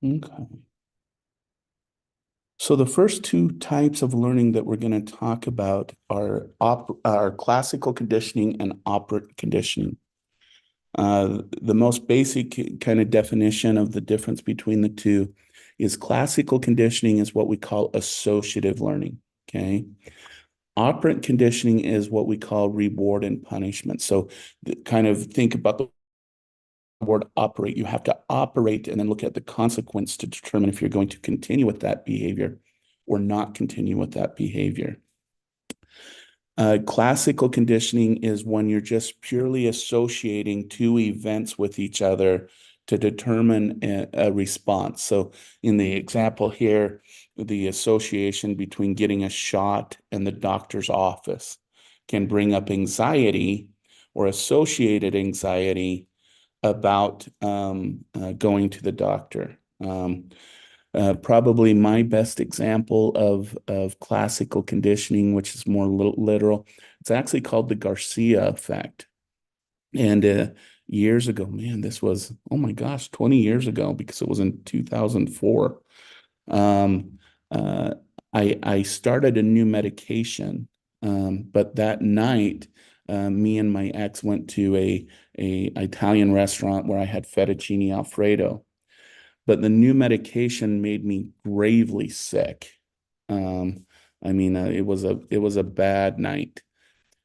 Okay. So the first two types of learning that we're going to talk about are classical conditioning and operant conditioning. The most basic kind of definition of the difference between the two is classical conditioning is what we call associative learning. Okay. Operant conditioning is what we call reward and punishment. So kind of think about the word operate. You have to operate and then look at the consequence to determine if you're going to continue with that behavior or not continue with that behavior. Classical conditioning is when you're just purely associating two events with each other to determine a response. So in the example here, the association between getting a shot and the doctor's office can bring up anxiety or associated anxiety about going to the doctor. Probably my best example of classical conditioning, which is more literal, it's actually called the Garcia effect. And years ago, man, this was, oh my gosh, 20 years ago, because it was in 2004. Um, uh, I started a new medication, but that night, me and my ex went to a Italian restaurant where I had fettuccine Alfredo, but the new medication made me gravely sick. Um, I mean, it was a bad night.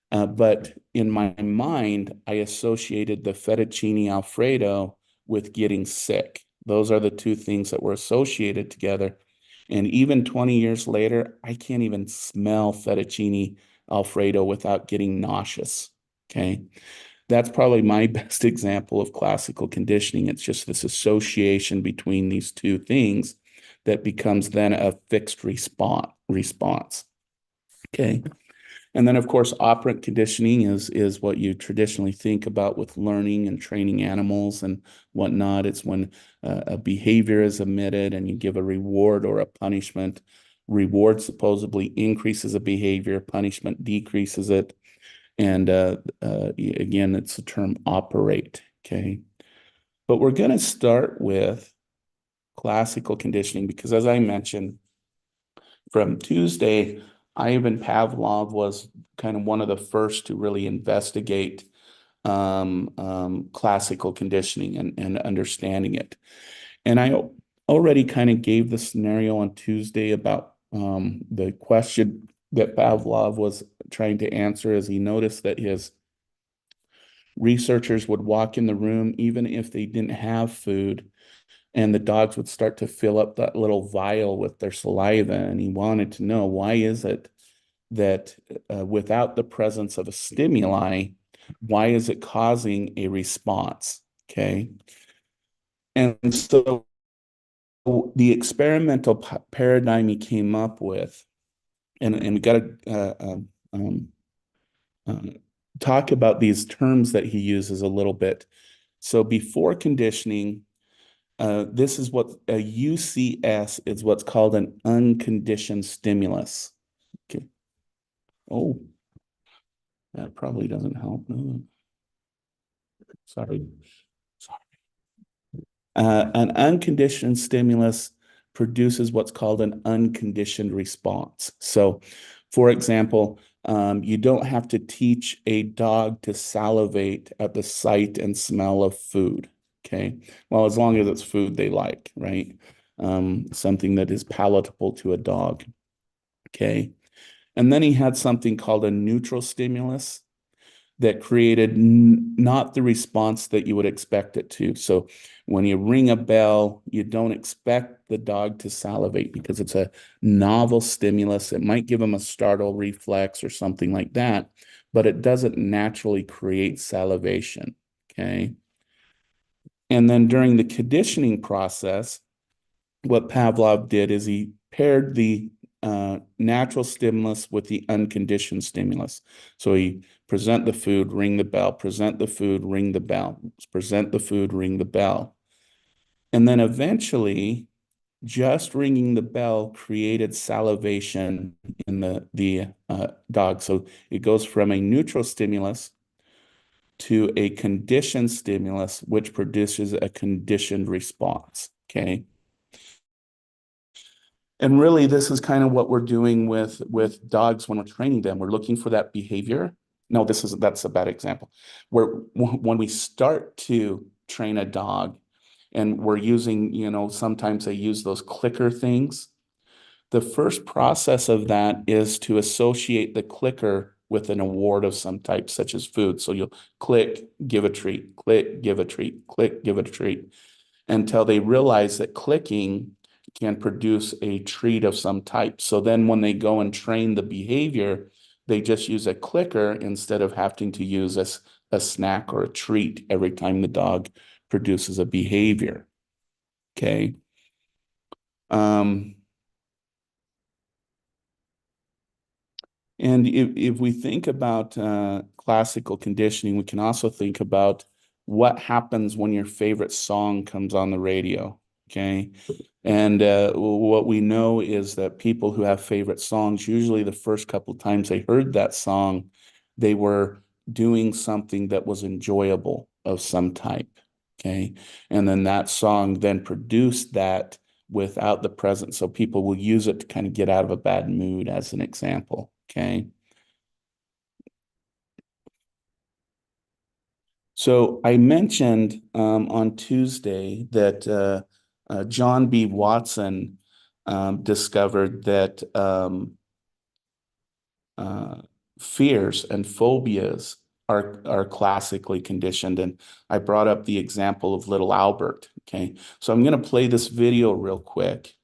But in my mind, I associated the fettuccine Alfredo with getting sick. Those are the two things that were associated together. And even 20 years later, I can't even smell fettuccine Alfredo without getting nauseous. Okay. That's probably my best example of classical conditioning. It's just this association between these two things that becomes then a fixed response. Okay. And then, of course, operant conditioning is what you traditionally think about with learning and training animals and whatnot. It's when a behavior is omitted and you give a reward or a punishment. Reward supposedly increases a behavior, punishment decreases it. And again, it's the term operate. Okay. But we're going to start with classical conditioning because, as I mentioned, from Tuesday, Ivan Pavlov was kind of one of the first to really investigate classical conditioning and understanding it. And I already kind of gave the scenario on Tuesday about the question that Pavlov was trying to answer as he noticed that his researchers would walk in the room even if they didn't have food, and the dogs would start to fill up that little vial with their saliva. And he wanted to know, why is it that without the presence of a stimuli, why is it causing a response? Okay. And so the experimental paradigm he came up with, and we got to uh, talk about these terms that he uses a little bit. So before conditioning, this is what a UCS is what's called an unconditioned stimulus. Okay. Oh, that probably doesn't help. No. Sorry. Sorry. An unconditioned stimulus produces what's called an unconditioned response. So, for example, you don't have to teach a dog to salivate at the sight and smell of food. Okay. Well, as long as it's food they like, right? Something that is palatable to a dog. Okay. And then he had something called a neutral stimulus that created not the response that you would expect it to. So when you ring a bell, you don't expect the dog to salivate because it's a novel stimulus. It might give them a startle reflex or something like that, but it doesn't naturally create salivation. Okay. And then during the conditioning process, what Pavlov did is he paired the natural stimulus with the unconditioned stimulus. So he present the food, ring the bell, present the food, ring the bell, present the food, ring the bell. And then eventually, just ringing the bell created salivation in the dog. So it goes from a neutral stimulus to a conditioned stimulus, which produces a conditioned response. Okay. And really, this is kind of what we're doing with dogs when we're training them. We're looking for that behavior. No, that's a bad example. Where when we start to train a dog, and we're using, sometimes they use those clicker things. The first process of that is to associate the clicker with an award of some type, such as food. So you'll click, give a treat, click, give a treat, click, give it a treat, until they realize that clicking can produce a treat of some type. So then when they go and train the behavior, they just use a clicker instead of having to use a snack or a treat every time the dog produces a behavior. Okay. Um, and if we think about classical conditioning, we can also think about what happens when your favorite song comes on the radio. Okay. And what we know is that people who have favorite songs, usually the first couple of times they heard that song, they were doing something that was enjoyable of some type. Okay. And then that song then produced that without the present. So people will use it to kind of get out of a bad mood, as an example. Okay. So I mentioned on Tuesday that John B. Watson discovered that uh, fears and phobias are classically conditioned. And I brought up the example of little Albert. Okay. So I'm going to play this video real quick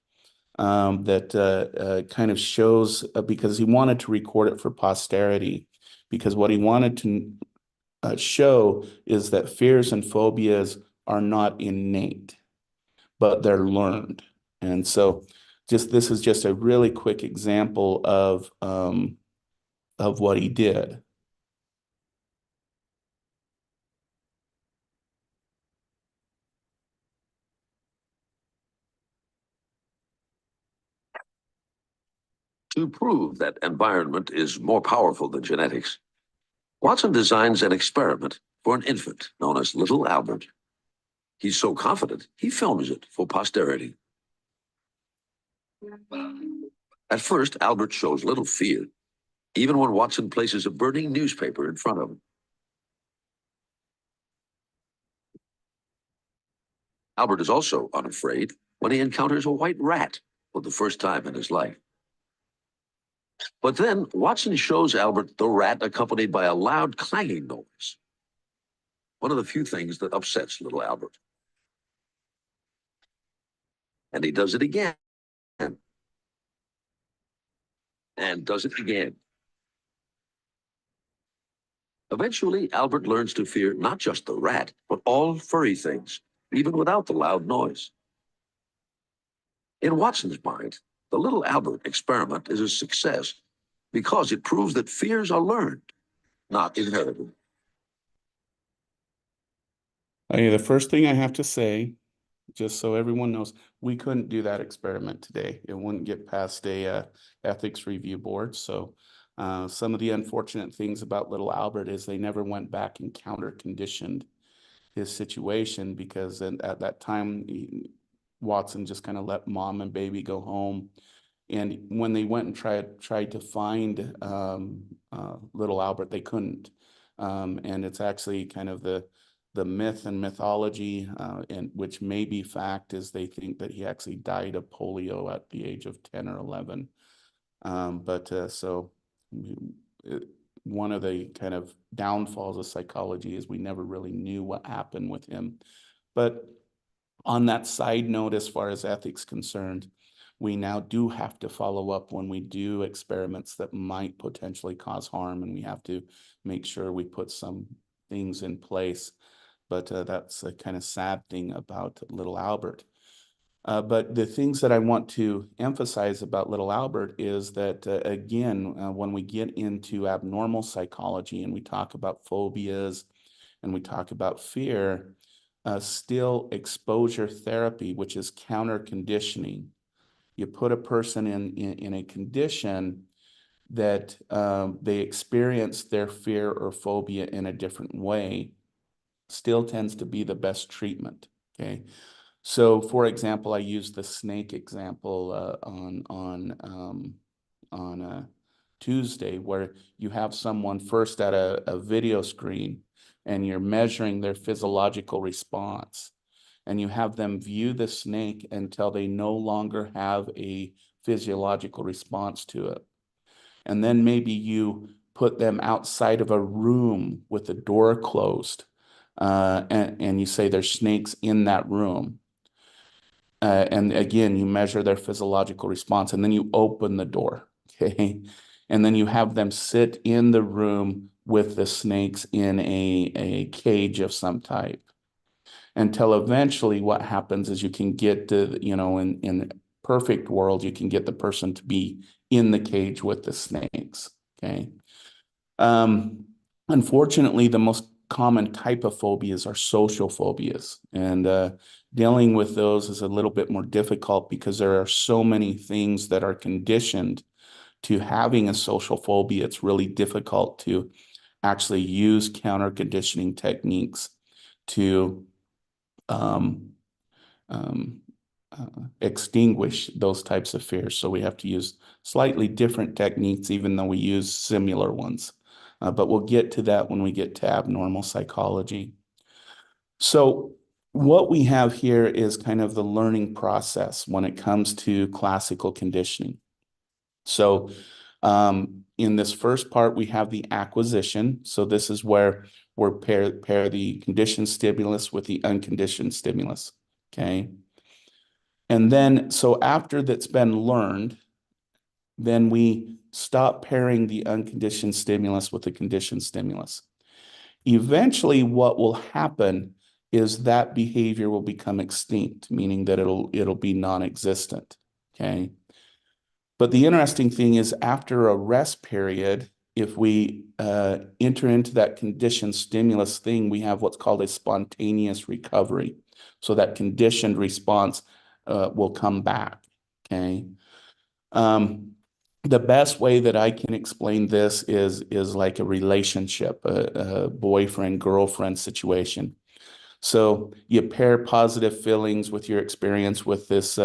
that kind of shows because he wanted to record it for posterity, because what he wanted to show is that fears and phobias are not innate, but they're learned. And so just this is just a really quick example of what he did. To prove that environment is more powerful than genetics, Watson designs an experiment for an infant known as Little Albert. He's so confident, he films it for posterity. At first, Albert shows little fear, even when Watson places a burning newspaper in front of him. Albert is also unafraid when he encounters a white rat for the first time in his life. But then Watson shows Albert the rat accompanied by a loud clanging noise, one of the few things that upsets little Albert. And he does it again, and does it again. Eventually, Albert learns to fear not just the rat, but all furry things, even without the loud noise. In Watson's mind, the Little Albert experiment is a success because it proves that fears are learned, not inherited. Okay, the first thing I have to say, just so everyone knows, we couldn't do that experiment today. It wouldn't get past a ethics review board. So some of the unfortunate things about little Albert is they never went back and counter conditioned his situation, because at that time, Watson just kind of let mom and baby go home. And when they went and tried to find little Albert, they couldn't. And it's actually kind of the myth and mythology, and which may be fact, is they think that he actually died of polio at the age of 10 or 11. So one of the kind of downfalls of psychology is we never really knew what happened with him. But on that side note, as far as ethics concerned, we now do have to follow up when we do experiments that might potentially cause harm, and we have to make sure we put some things in place. But that's a kind of sad thing about little Albert. But the things that I want to emphasize about little Albert is that, again, when we get into abnormal psychology and we talk about phobias and we talk about fear, still exposure therapy, which is counter conditioning. You put a person in a condition that they experience their fear or phobia in a different way, still tends to be the best treatment. Okay. So, for example, I used the snake example on Tuesday, where you have someone first at a video screen and you're measuring their physiological response, and you have them view the snake until they no longer have a physiological response to it. And then maybe you put them outside of a room with the door closed, and you say there's snakes in that room. And again, you measure their physiological response, and then you open the door, okay? And then you have them sit in the room with the snakes in a cage of some type, until eventually what happens is you can get the, in perfect world, you can get the person to be in the cage with the snakes, okay? Um, Unfortunately, the most common type of phobias are social phobias, and dealing with those is a little bit more difficult because there are so many things that are conditioned to having a social phobia. It's really difficult to actually use counter conditioning techniques to um, um, extinguish those types of fears. So we have to use slightly different techniques, even though we use similar ones. But we'll get to that when we get to abnormal psychology. So what we have here is kind of the learning process when it comes to classical conditioning. So in this first part, we have the acquisition. So this is where we're pair the conditioned stimulus with the unconditioned stimulus. Okay. And then, so after that's been learned, then we stop pairing the unconditioned stimulus with the conditioned stimulus. Eventually, what will happen is that behavior will become extinct, meaning that it'll be non-existent. Okay. But the interesting thing is, after a rest period, if we enter into that conditioned stimulus thing, we have what's called a spontaneous recovery. So that conditioned response will come back. Okay. The best way that I can explain this is like a relationship, a boyfriend girlfriend situation. So you pair positive feelings with your experience with this.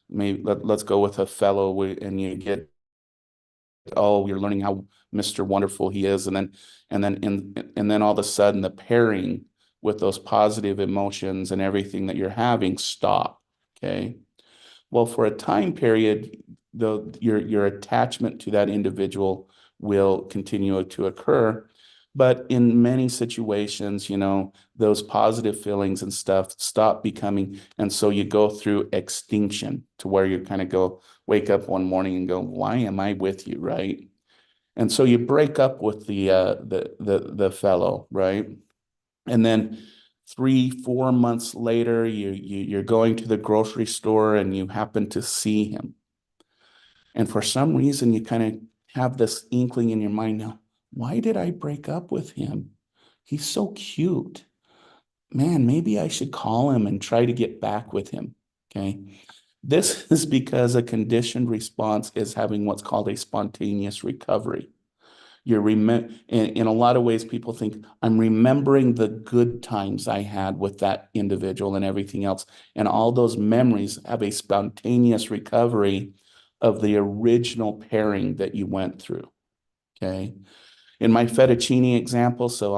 Maybe let's go with a fellow, and you get, oh, you're learning how Mr. Wonderful he is, and then all of a sudden the pairing with those positive emotions and everything that you're having stop. Okay. Well, for a time period, your attachment to that individual will continue to occur. But in many situations, those positive feelings and stuff stop becoming. And so you go through extinction to where you kind of wake up one morning and go, why am I with you? Right. And so you break up with the fellow, right? And then 3, 4 months later, you're going to the grocery store and you happen to see him. And for some reason, you kind of have this inkling in your mind now, why did I break up with him? He's so cute. Man, maybe I should call him and try to get back with him. Okay. This is because a conditioned response is having what's called a spontaneous recovery. In a lot of ways, people think I'm remembering the good times I had with that individual and everything else. And all those memories have a spontaneous recovery of the original pairing that you went through. Okay. In my fettuccine example, so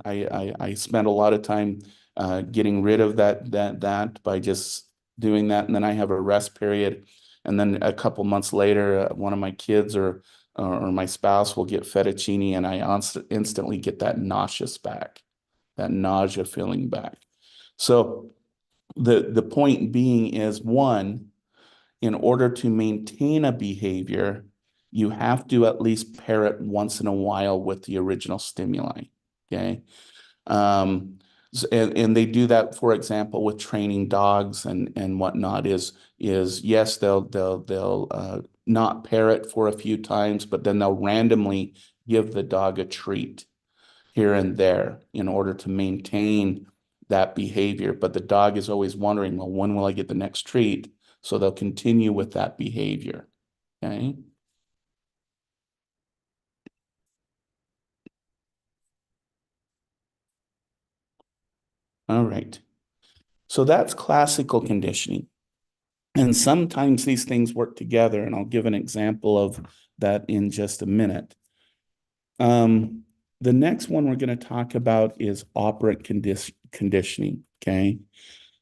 I spent a lot of time getting rid of that by just doing that. And then I have a rest period. And then a couple months later, one of my kids or my spouse will get fettuccine, and I instantly get that that nausea feeling back. So the point being is, one, in order to maintain a behavior, you have to at least pair it once in a while with the original stimuli. Okay. And they do that, for example, with training dogs and whatnot. Is yes, they'll not pair it for a few times, but then they'll randomly give the dog a treat here and there in order to maintain that behavior. But the dog is always wondering, well, when will I get the next treat? So they'll continue with that behavior. Okay. All right. So that's classical conditioning. And sometimes these things work together, and I'll give an example of that in just a minute. The next one we're going to talk about is operant conditioning, okay?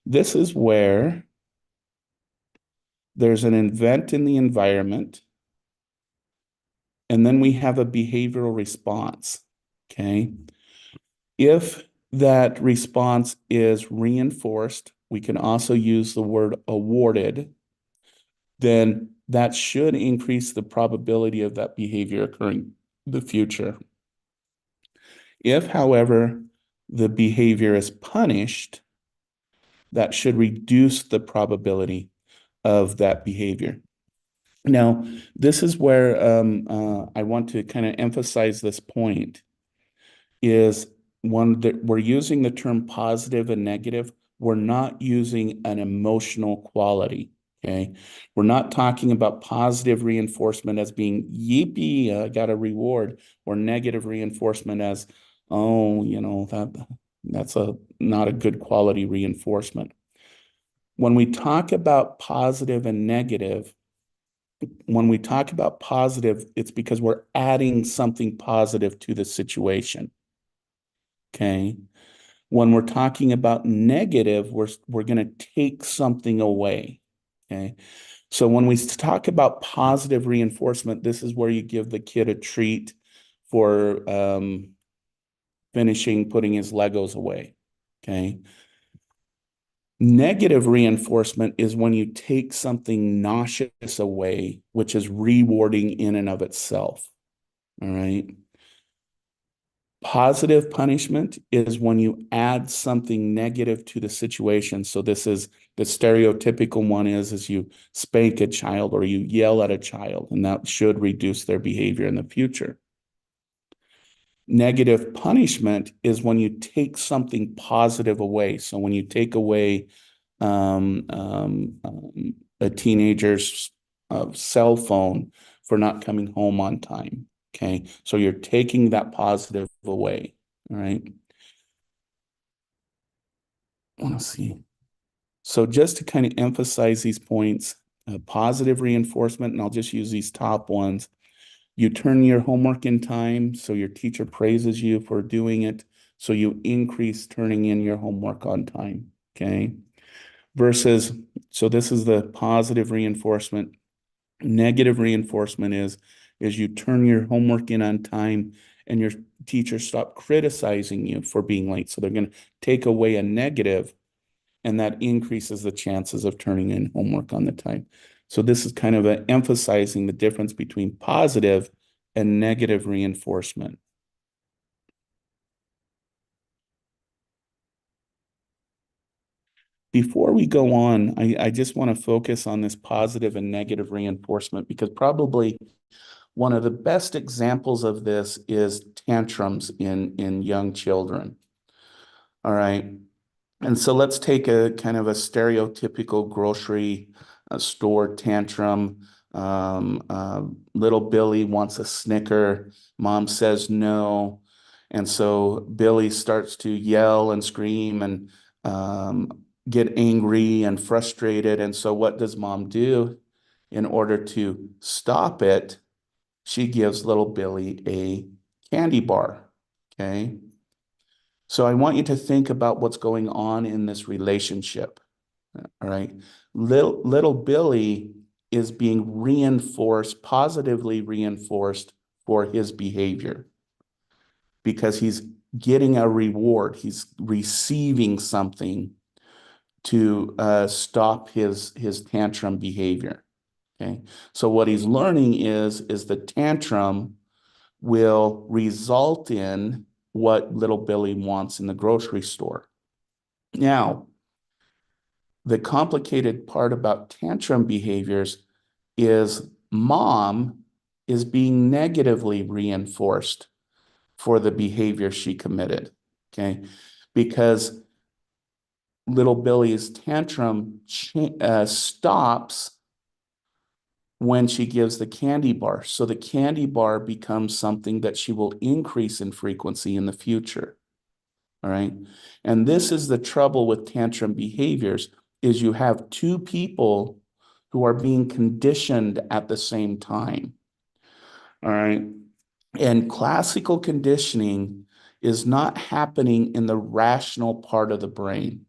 This is where there's an event in the environment, and then we have a behavioral response, okay? If that response is reinforced, we can also use the word awarded, then that should increase the probability of that behavior occurring in the future. If, however, the behavior is punished, that should reduce the probability of that behavior. Now, this is where I want to kind of emphasize this point is one that we're using the term positive and negative. We're not using an emotional quality. Okay. We're not talking about positive reinforcement as being yippee, I got a reward, or negative reinforcement as, oh, that's not a good quality reinforcement. When we talk about positive and negative, when we talk about positive, it's because we're adding something positive to the situation. Okay. When we're talking about negative, we're going to take something away. Okay. So when we talk about positive reinforcement, this is where you give the kid a treat for putting his Legos away. Okay. Negative reinforcement is when you take something nauseous away, which is rewarding in and of itself. All right. Positive punishment is when you add something negative to the situation. So this is the stereotypical one is you spank a child or you yell at a child, and that should reduce their behavior in the future. Negative punishment is when you take something positive away. So when you take away a teenager's cell phone for not coming home on time. Okay, so you're taking that positive away. All right. I want to see. So just to kind of emphasize these points, positive reinforcement, and I'll just use these top ones. You turn your homework in time, so your teacher praises you for doing it. So you increase turning in your homework on time. Okay. Versus, so this is the positive reinforcement. Negative reinforcement is you turn your homework in on time and your teacher stop criticizing you for being late. So they're going to take away a negative, and that increases the chances of turning in homework on the time. So this is kind of emphasizing the difference between positive and negative reinforcement. Before we go on, I just want to focus on this positive and negative reinforcement, because probably one of the best examples of this is tantrums in young children. All right. And so let's take a kind of a stereotypical grocery store tantrum. Little Billy wants a Snicker. Mom says no. And so Billy starts to yell and scream and get angry and frustrated. And so what does mom do? In order to stop it, she gives little Billy a candy bar. Okay. So I want you to think about what's going on in this relationship. All right. Little Billy is being reinforced, positively reinforced for his behavior because he's getting a reward. He's receiving something to stop his tantrum behavior. Okay. So what he's learning is the tantrum will result in what little Billy wants in the grocery store. Now, the complicated part about tantrum behaviors is mom is being negatively reinforced for the behavior she committed. Okay. Because little Billy's tantrum stops when she gives the candy bar. So the candy bar becomes something that she will increase in frequency in the future. All right. And this is the trouble with tantrum behaviors is you have two people who are being conditioned at the same time. All right. And classical conditioning is not happening in the rational part of the brain.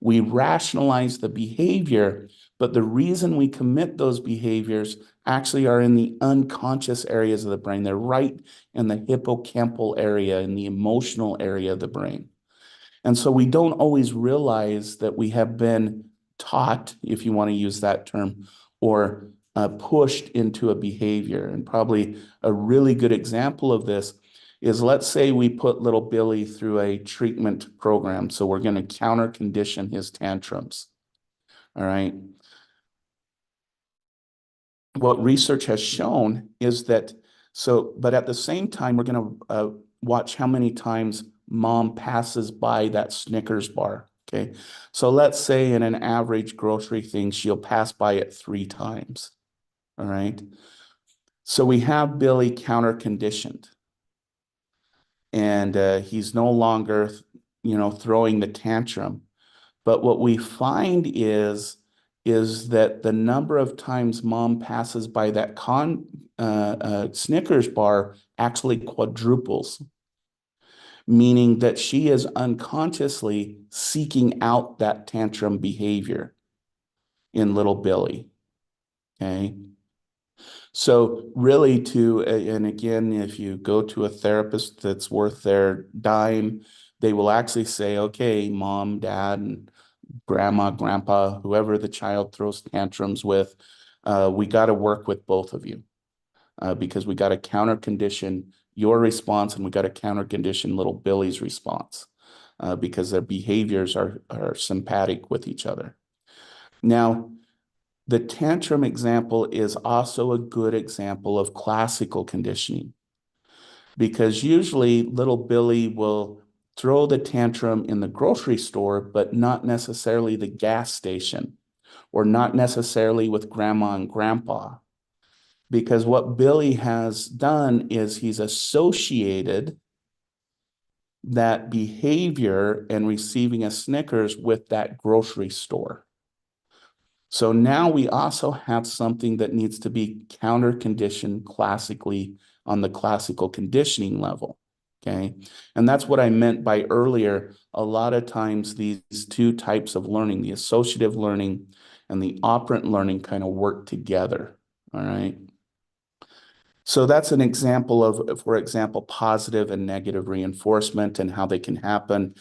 We rationalize the behavior, but the reason we commit those behaviors actually are in the unconscious areas of the brain. They're right in the hippocampal area, in the emotional area of the brain. And so we don't always realize that we have been taught, if you want to use that term, or pushed into a behavior. And probably a really good example of this is, let's say we put little Billy through a treatment program. So we're going to counter condition his tantrums. All right. What research has shown is that, but at the same time, we're going to watch how many times mom passes by that Snickers bar. Okay. So let's say in an average grocery thing, she'll pass by it 3 times. All right. So we have Billy counter conditioned, and he's no longer, throwing the tantrum. But what we find is that the number of times mom passes by that Snickers bar actually quadruples, meaning that she is unconsciously seeking out that tantrum behavior in little Billy. Okay. So really and again, if you go to a therapist that's worth their dime, they will actually say, okay, mom, dad, and grandma, grandpa, whoever the child throws tantrums with, we got to work with both of you because we got to counter condition your response and we got to counter condition little Billy's response because their behaviors are sympathetic with each other. Now, the tantrum example is also a good example of classical conditioning because usually little Billy will throw the tantrum in the grocery store, but not necessarily the gas station or not necessarily with grandma and grandpa. Because what Billy has done is he's associated that behavior and receiving a Snickers with that grocery store. So now we also have something that needs to be counter conditioned classically on the classical conditioning level. Okay. And that's what I meant by earlier. A lot of times these two types of learning, the associative learning and the operant learning, kind of work together. All right. So that's an example of, for example, positive and negative reinforcement and how they can happen.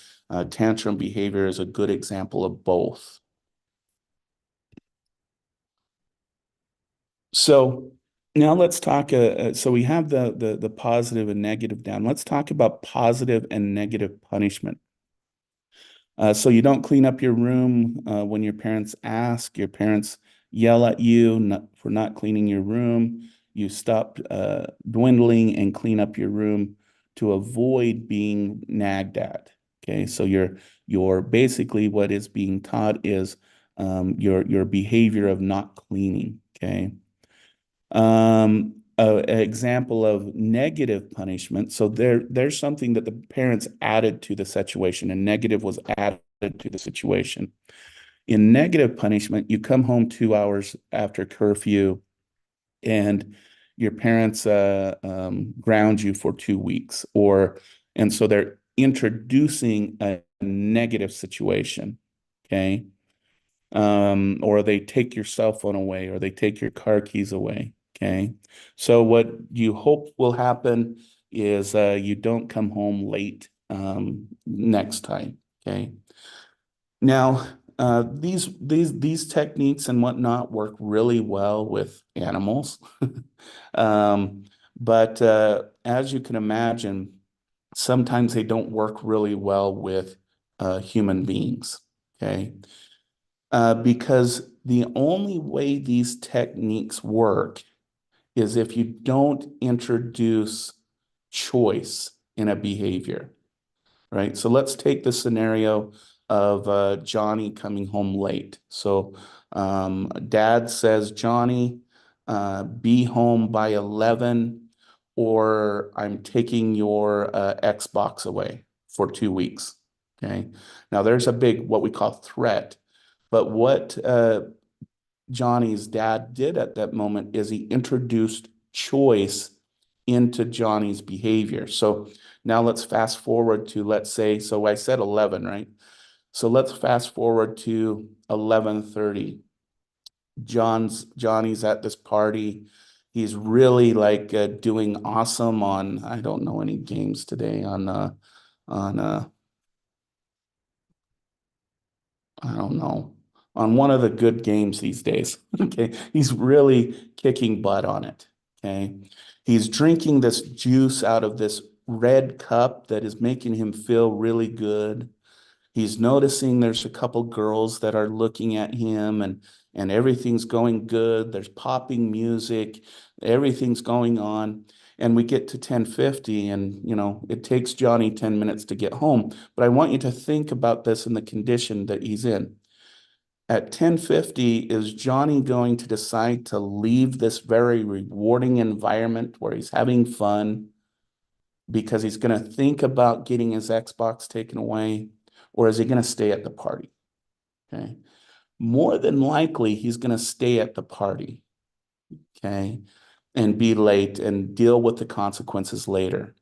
Tantrum behavior is a good example of both. So now let's talk. So we have the positive and negative down. Let's talk about positive and negative punishment. So you don't clean up your room when your parents ask. Your parents yell at you for not cleaning your room. You stop dwindling and clean up your room to avoid being nagged at. Okay, so you're basically what is being taught is your behavior of not cleaning. Okay. An example of negative punishment. So there's something that the parents added to the situation, and negative was added to the situation. In negative punishment, you come home 2 hours after curfew, and your parents ground you for 2 weeks, and so they're introducing a negative situation. Okay. Or they take your cell phone away, or they take your car keys away. Okay. So what you hope will happen is you don't come home late next time. Okay. Now, these techniques and whatnot work really well with animals. But as you can imagine, sometimes they don't work really well with human beings. Okay. Because the only way these techniques work is if you don't introduce choice in a behavior, right? So let's take the scenario of Johnny coming home late. So dad says, Johnny, be home by 11 or I'm taking your Xbox away. for 2 weeks. Okay. Now there's a big, what we call threat. But what Johnny's dad did at that moment is he introduced choice into Johnny's behavior. So now let's fast forward to, let's say, so I said 11, right? So let's fast forward to 11:30. Johnny's at this party. He's really like doing awesome on, I don't know any games today on I don't know, on one of the good games these days. Okay. He's really kicking butt on it. Okay. He's drinking this juice out of this red cup that is making him feel really good. He's noticing there's a couple girls that are looking at him, and everything's going good. There's popping music, everything's going on. And we get to 10:50, and it takes Johnny 10 minutes to get home. But I want you to think about this in the condition that he's in. At 10:50, is Johnny going to decide to leave this very rewarding environment where he's having fun because he's going to think about getting his Xbox taken away? Or is he going to stay at the party? Okay. More than likely, he's going to stay at the party. Okay. And be late and deal with the consequences later.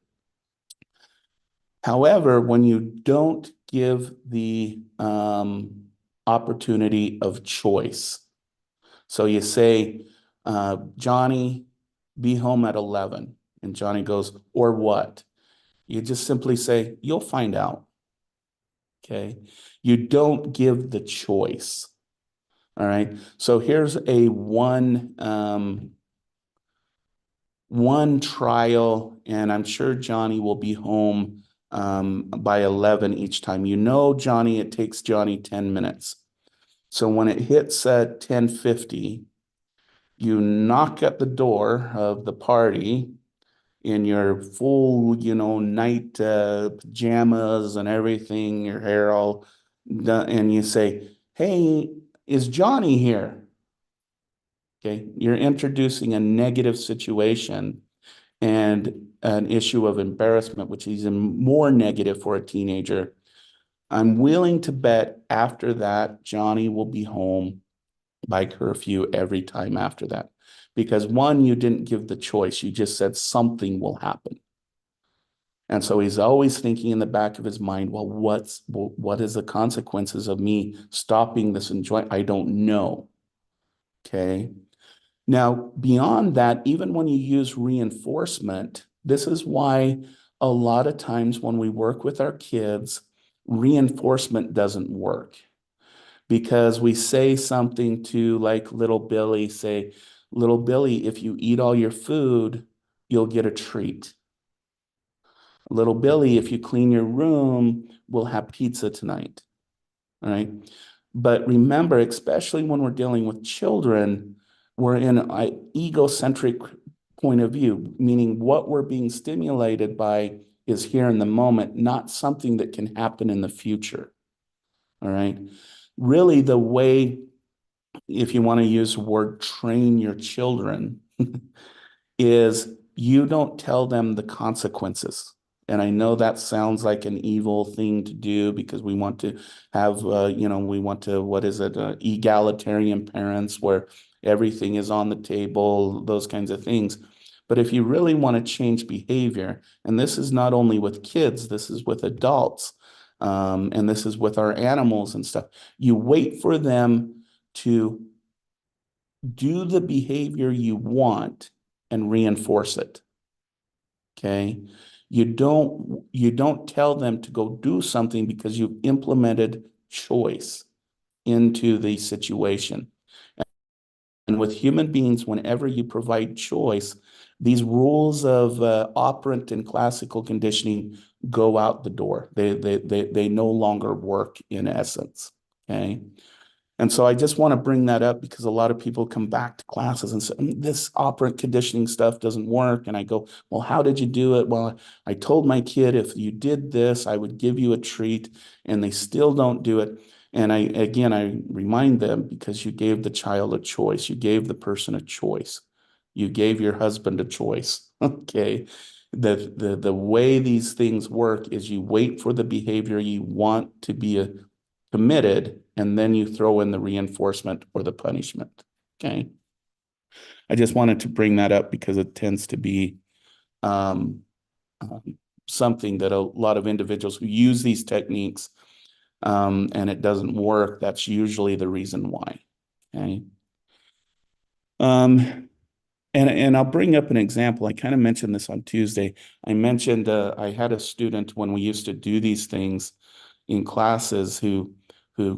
However, when you don't give the opportunity of choice, so you say, Johnny, be home at 11. And Johnny goes, or what? You just simply say, you'll find out. Okay. You don't give the choice. All right. So here's a one trial, and I'm sure Johnny will be home by 11 each time. Johnny, it takes Johnny 10 minutes. So when it hits 10:50, you knock at the door of the party in your full, night pajamas and everything, your hair all done, and you say, hey, is Johnny here? Okay, you're introducing a negative situation and an issue of embarrassment, which is more negative for a teenager. I'm willing to bet after that, Johnny will be home by curfew every time after that. Because one, you didn't give the choice. You just said something will happen. And so he's always thinking in the back of his mind, well, what is the consequences of me stopping this enjoyment? I don't know. Okay. Now, beyond that, even when you use reinforcement, this is why a lot of times when we work with our kids, reinforcement doesn't work. Because we say something to, like, little Billy, say, little Billy, if you eat all your food, you'll get a treat. Little Billy, if you clean your room, we'll have pizza tonight. All right. But remember, especially when we're dealing with children, we're in an egocentric point of view, meaning what we're being stimulated by is here in the moment, not something that can happen in the future. All right. Really, the way, if you want to use the word train your children, is you don't tell them the consequences. And I know that sounds like an evil thing to do because we want to have, we want to, what is it, egalitarian parents where everything is on the table, those kinds of things. But if you really want to change behavior, and this is not only with kids, this is with adults, and this is with our animals and stuff, you wait for them to do the behavior you want and reinforce it. Okay. You don't tell them to go do something because you've implemented choice into the situation. And with human beings, whenever you provide choice, these rules of operant and classical conditioning go out the door. They no longer work in essence. Okay. And so I just want to bring that up because a lot of people come back to classes and say, this operant conditioning stuff doesn't work. And I go, well, how did you do it? Well, I told my kid, if you did this, I would give you a treat, and they still don't do it. And I remind them, because you gave the child a choice. You gave the person a choice. You gave your husband a choice. Okay. The way these things work is you wait for the behavior you want to be committed, and then you throw in the reinforcement or the punishment. Okay. I just wanted to bring that up because it tends to be um, something that a lot of individuals who use these techniques and it doesn't work, that's usually the reason why. Okay. And I'll bring up an example. I kind of mentioned this on Tuesday. I mentioned I had a student when we used to do these things in classes who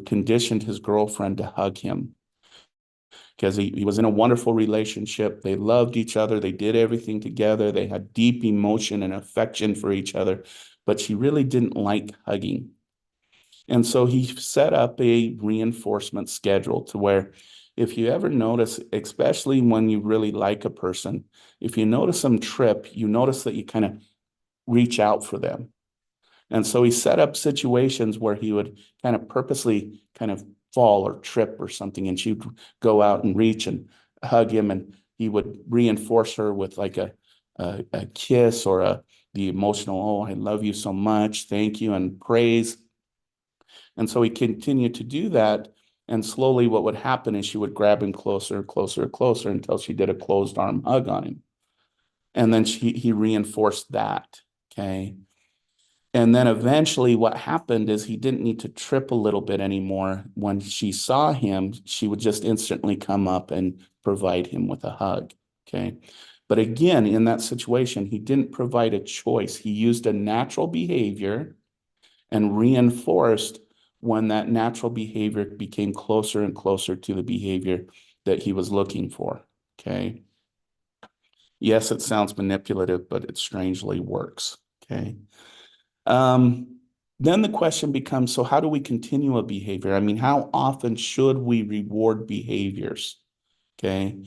conditioned his girlfriend to hug him because he was in a wonderful relationship. They loved each other. They did everything together. They had deep emotion and affection for each other, but she really didn't like hugging. And so he set up a reinforcement schedule to where if you ever notice, especially when you really like a person, if you notice them trip, you notice that you kind of reach out for them. And so he set up situations where he would kind of purposely kind of fall or trip or something, and she'd go out and reach and hug him, and he would reinforce her with like a kiss or the emotional, oh, I love you so much, thank you, and praise. And so he continued to do that. And slowly what would happen is she would grab him closer, closer, closer until she did a closed arm hug on him. And then he reinforced that. Okay. And then eventually what happened is he didn't need to trip a little bit anymore. When she saw him, she would just instantly come up and provide him with a hug. Okay. But again, in that situation, he didn't provide a choice. He used a natural behavior and reinforced when that natural behavior became closer and closer to the behavior that he was looking for. Okay. Yes, it sounds manipulative, but it strangely works. Okay. Then the question becomes, so how do we continue a behavior? I mean, how often should we reward behaviors? Okay.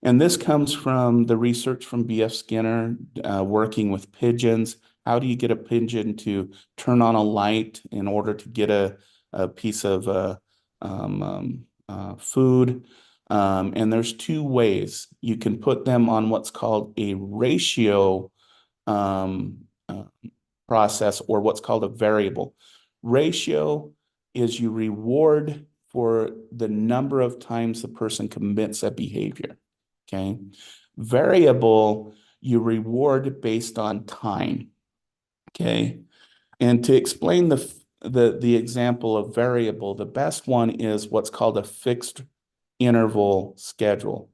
And this comes from the research from B.F. Skinner, working with pigeons. How do you get a pigeon to turn on a light in order to get a piece of food? And there's two ways. You can put them on what's called a ratio um, uh, process or what's called a variable. Ratio is you reward for the number of times the person commits a behavior. Okay. Variable, you reward based on time. Okay. And to explain the example of variable, the best one is what's called a fixed interval schedule.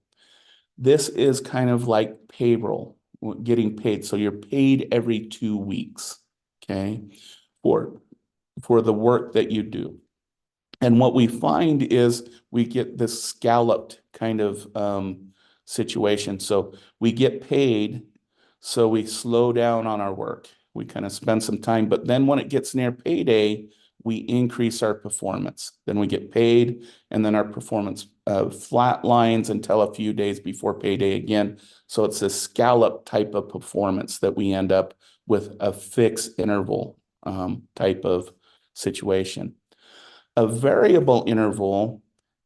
This is kind of like payroll, getting paid. So you're paid every 2 weeks, okay, for the work that you do. And what we find is we get this scalloped kind of situation. So we get paid, so we slow down on our work. We kind of spend some time, but then when it gets near payday, we increase our performance. Then we get paid, and then our performance flat lines until a few days before payday again. So it's a scallop type of performance that we end up with a fixed interval type of situation. A variable interval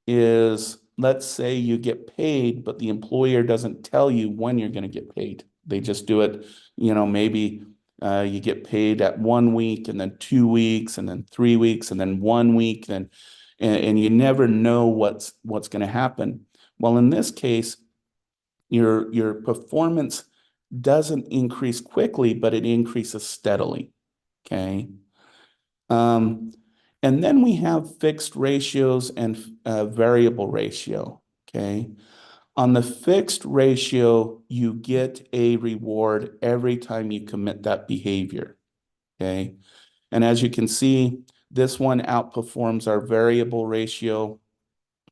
is, let's say you get paid, but the employer doesn't tell you when you're going to get paid. They just do it, maybe you get paid at 1 week and then 2 weeks and then 3 weeks and then 1 week and you never know what's going to happen. Well, in this case, your performance doesn't increase quickly, but it increases steadily. Okay. And then we have fixed ratios and variable ratio. Okay. On the fixed ratio, you get a reward every time you commit that behavior. Okay. And as you can see, this one outperforms our variable ratio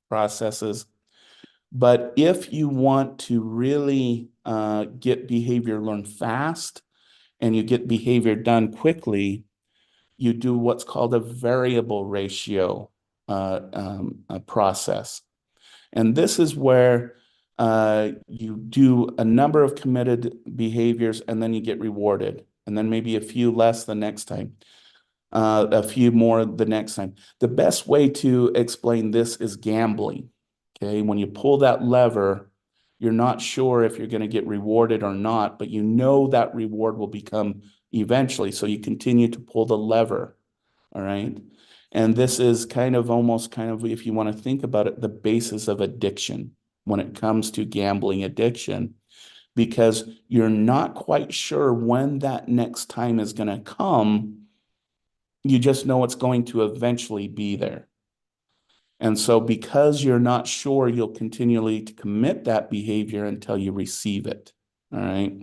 processes. But if you want to really get behavior learned fast and you get behavior done quickly, you do what's called a variable ratio process. And this is where you do a number of committed behaviors and then you get rewarded. And then maybe a few less the next time, a few more the next time. The best way to explain this is gambling. Okay, when you pull that lever, You're not sure if you're going to get rewarded or not, but you know that reward will become eventually. So you continue to pull the lever. All right. And this is kind of almost kind of, if you want to think about it, the basis of addiction when it comes to gambling addiction, because you're not quite sure when that next time is going to come. You just know it's going to eventually be there. And so because you're not sure, you'll continually to commit that behavior until you receive it. All right.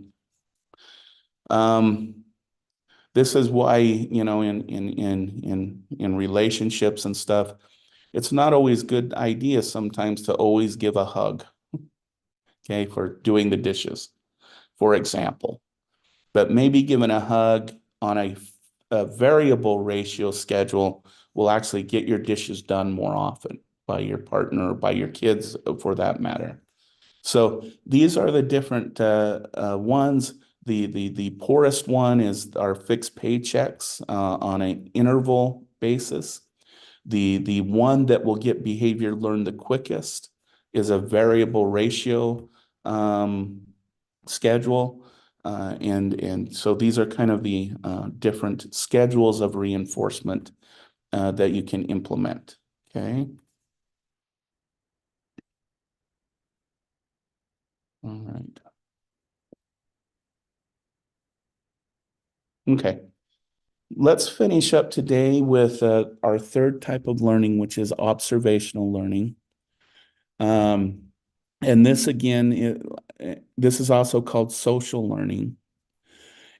This is why, you know, in relationships and stuff, it's not always good idea sometimes to always give a hug, okay, for doing the dishes, for example. But maybe giving a hug on a variable ratio schedule will actually get your dishes done more often by your partner or by your kids for that matter. So these are the different ones. The poorest one is our fixed paychecks on an interval basis. The one that will get behavior learned the quickest is a variable ratio schedule. And so these are kind of the different schedules of reinforcement that you can implement. Okay. All right. Okay. Let's finish up today with our third type of learning, which is observational learning. And this again, this is also called social learning.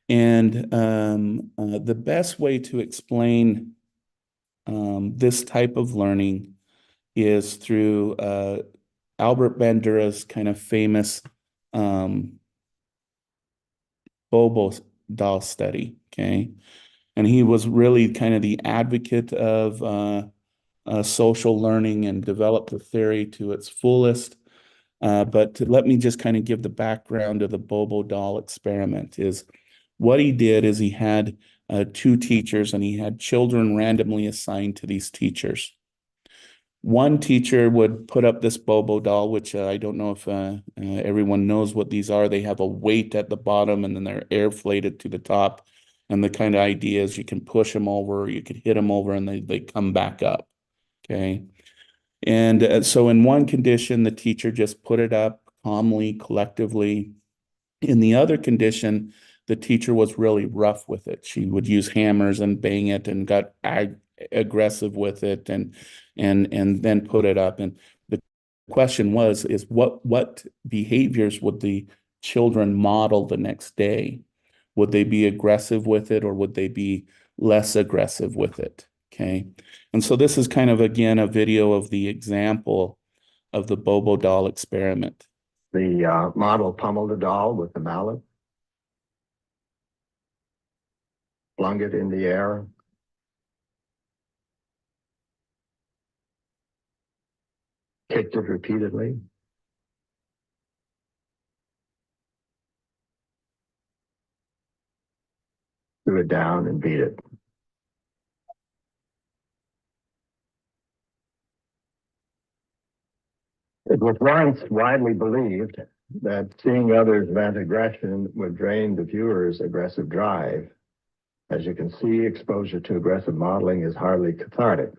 And the best way to explain this type of learning is through Albert Bandura's kind of famous Bobo doll study. Okay. And he was really kind of the advocate of social learning and developed the theory to its fullest. But let me just kind of give the background of the Bobo doll experiment. Is what he did is he had two teachers and he had children randomly assigned to these teachers. One teacher would put up this Bobo doll, which I don't know if everyone knows what these are. They have a weight at the bottom and then they're airflated to the top. And the kind of idea is you can push them over, you could hit them over, and they come back up. Okay. And so in one condition, the teacher just put it up calmly, collectively. In the other condition, the teacher was really rough with it. She would use hammers and bang it and got aggressive with it and then put it up. And the question is what behaviors would the children model the next day? Would they be aggressive with it or would they be less aggressive with it? Okay. And so this is kind of, again, a video of the example of the Bobo doll experiment. The model pummeled the doll with the mallet, flung it in the air, kicked it repeatedly, threw it down and beat it. It was once widely believed that seeing others vent aggression would drain the viewer's aggressive drive. As you can see, exposure to aggressive modeling is hardly cathartic.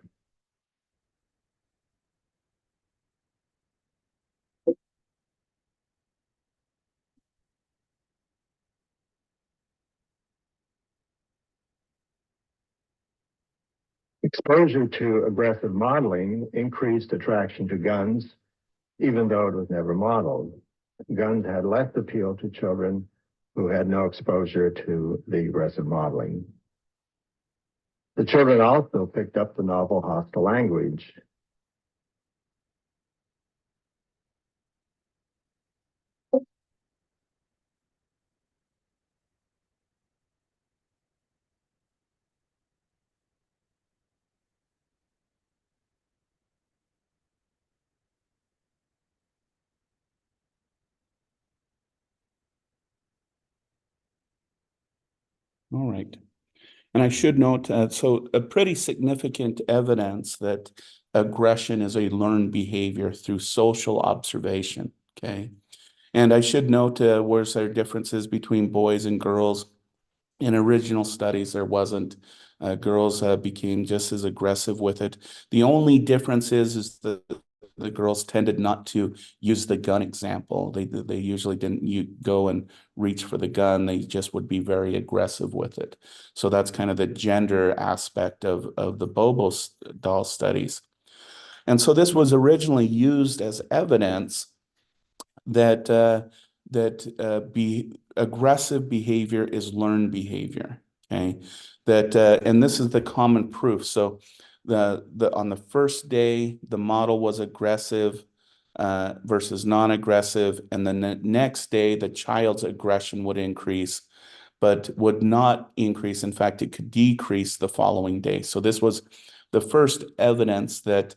Exposure to aggressive modeling increased attraction to guns, even though it was never modeled. Guns had less appeal to children who had no exposure to the aggressive modeling. The children also picked up the novel hostile language. All right. And I should note, so a pretty significant evidence that aggression is a learned behavior through social observation. Okay. And I should note, was there differences between boys and girls? In original studies, there wasn't. Girls became just as aggressive with it. The only difference is that the girls tended not to use the gun example. They usually didn't go and reach for the gun. They just would be very aggressive with it. So that's kind of the gender aspect of the Bobo doll studies. And so this was originally used as evidence that aggressive behavior is learned behavior. Okay, and this is the common proof. So on the first day, the model was aggressive versus non-aggressive, and then the next day, the child's aggression would increase, but would not increase. In fact, it could decrease the following day. So this was the first evidence that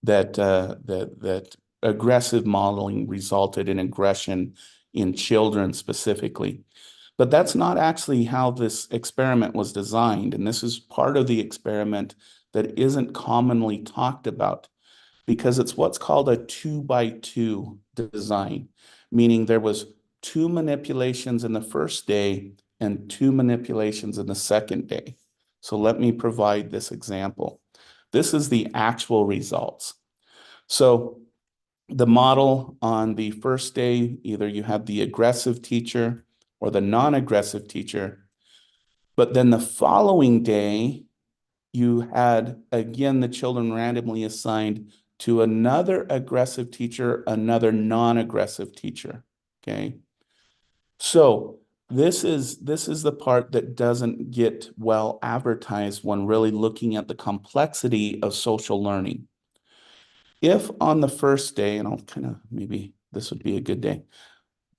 that aggressive modeling resulted in aggression in children specifically. But that's not actually how this experiment was designed. And this is part of the experiment that isn't commonly talked about, because it's what's called a 2-by-2 design, meaning there was 2 manipulations in the first day and 2 manipulations in the second day. So let me provide this example. This is the actual results. So the model on the first day, either you have the aggressive teacher or the non-aggressive teacher, but then the following day, you had, again, the children randomly assigned to another aggressive teacher, another non-aggressive teacher, okay? So this is the part that doesn't get well advertised when really looking at the complexity of social learning. If on the first day, and I'll kind of, maybe this would be a good day.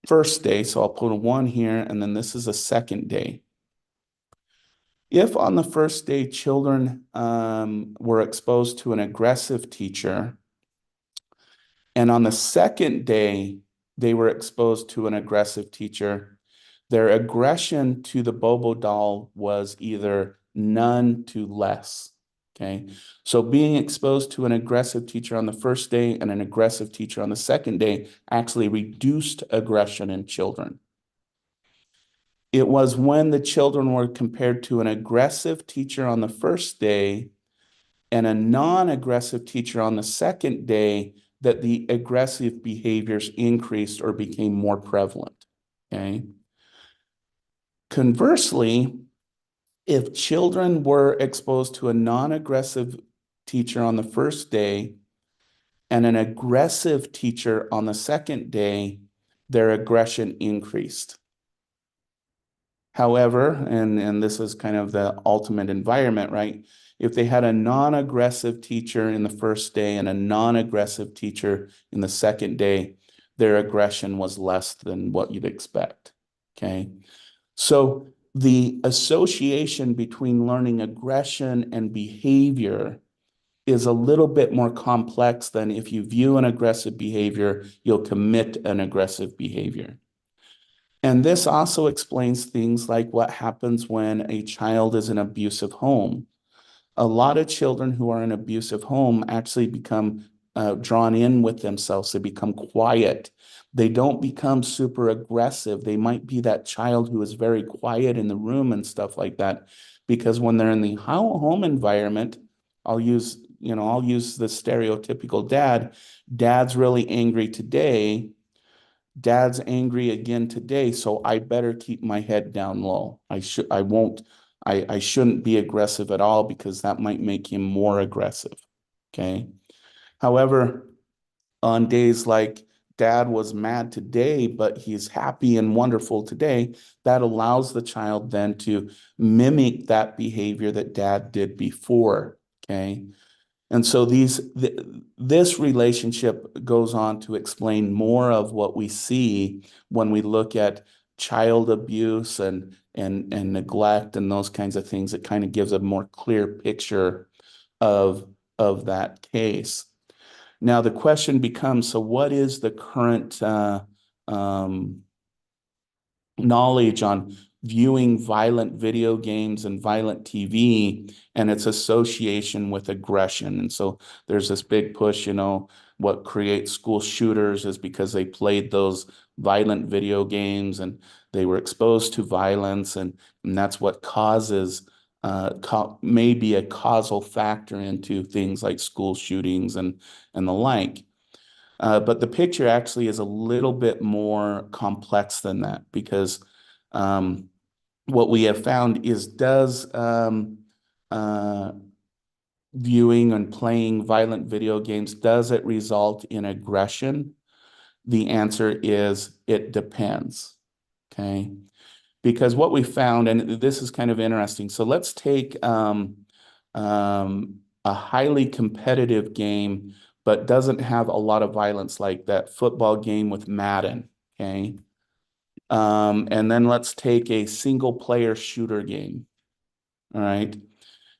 First day, so I'll put a 1 here, and then this is a second day. If on the first day children were exposed to an aggressive teacher, and on the second day they were exposed to an aggressive teacher, their aggression to the Bobo doll was either none to less. Okay, so being exposed to an aggressive teacher on the first day and an aggressive teacher on the second day actually reduced aggression in children. It was when the children were compared to an aggressive teacher on the first day and a non-aggressive teacher on the second day that the aggressive behaviors increased or became more prevalent. Okay. Conversely, if children were exposed to a non-aggressive teacher on the first day and an aggressive teacher on the second day, their aggression increased. However, and this is kind of the ultimate environment, right? If they had a non-aggressive teacher in the first day and a non-aggressive teacher in the second day, their aggression was less than what you'd expect, okay? So the association between learning aggression and behavior is a little bit more complex than if you view an aggressive behavior, you'll commit an aggressive behavior. And this also explains things like what happens when a child is in an abusive home. A lot of children who are in an abusive home actually become drawn in with themselves. They become quiet. They don't become super aggressive. They might be that child who is very quiet in the room and stuff like that, because when they're in the home environment, I'll use the stereotypical dad. Dad's really angry today. Dad's angry again today, so I better keep my head down low. I shouldn't be aggressive at all because that might make him more aggressive. Okay. However, on days like dad was mad today, but he's happy and wonderful today, that allows the child then to mimic that behavior that dad did before. Okay. And so this relationship goes on to explain more of what we see when we look at child abuse and neglect and those kinds of things. It kind of gives a more clear picture of that case. Now the question becomes, so what is the current knowledge on viewing violent video games and violent TV and its association with aggression. And so there's this big push, what creates school shooters is because they played those violent video games and they were exposed to violence, and that's what causes maybe a causal factor into things like school shootings and the like. But the picture actually is a little bit more complex than that, because what we have found is, does viewing and playing violent video games, does it result in aggression? The answer is it depends. Okay. Because what we found, and this is kind of interesting. So let's take a highly competitive game, but doesn't have a lot of violence, like that football game with Madden. Okay. And then let's take a single player shooter game. All right.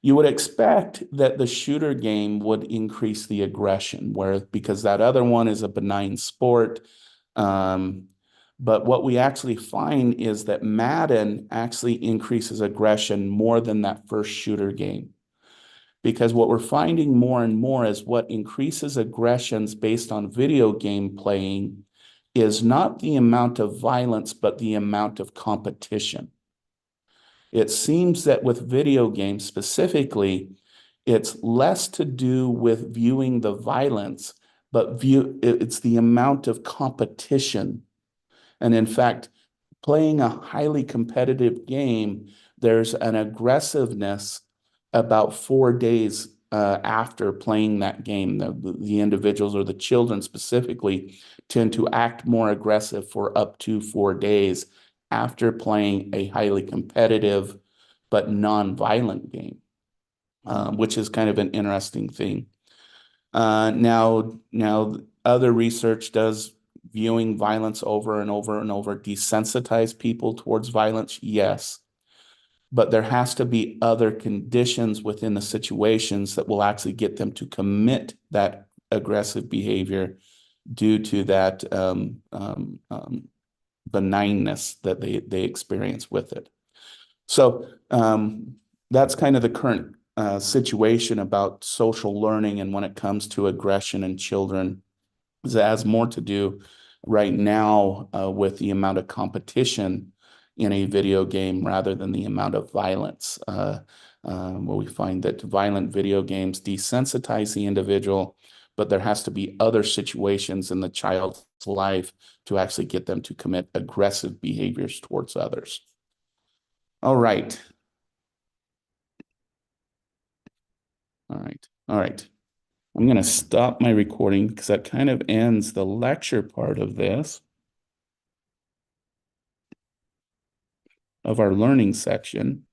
You would expect that the shooter game would increase the aggression, because that other one is a benign sport. But what we actually find is that Madden actually increases aggression more than that first shooter game. Because what we're finding more and more is what increases aggressions based on video game playing is not the amount of violence, but the amount of competition. It seems that with video games specifically, it's less to do with viewing the violence, but it's the amount of competition. And in fact, playing a highly competitive game, there's an aggressiveness about 4 days after playing that game. The individuals, or the children specifically, tend to act more aggressive for up to 4 days after playing a highly competitive but non-violent game, which is kind of an interesting thing. Now, other research does viewing violence over and over and over desensitize people towards violence? Yes. But there has to be other conditions within the situations that will actually get them to commit that aggressive behavior due to that benignness that they experience with it. So that's kind of the current situation about social learning, and when it comes to aggression in children, it has more to do right now with the amount of competition in a video game rather than the amount of violence. Where we find that violent video games desensitize the individual, but there has to be other situations in the child's life to actually get them to commit aggressive behaviors towards others. All right. All right. All right. I'm going to stop my recording because that kind of ends the lecture part of this, of our learning section.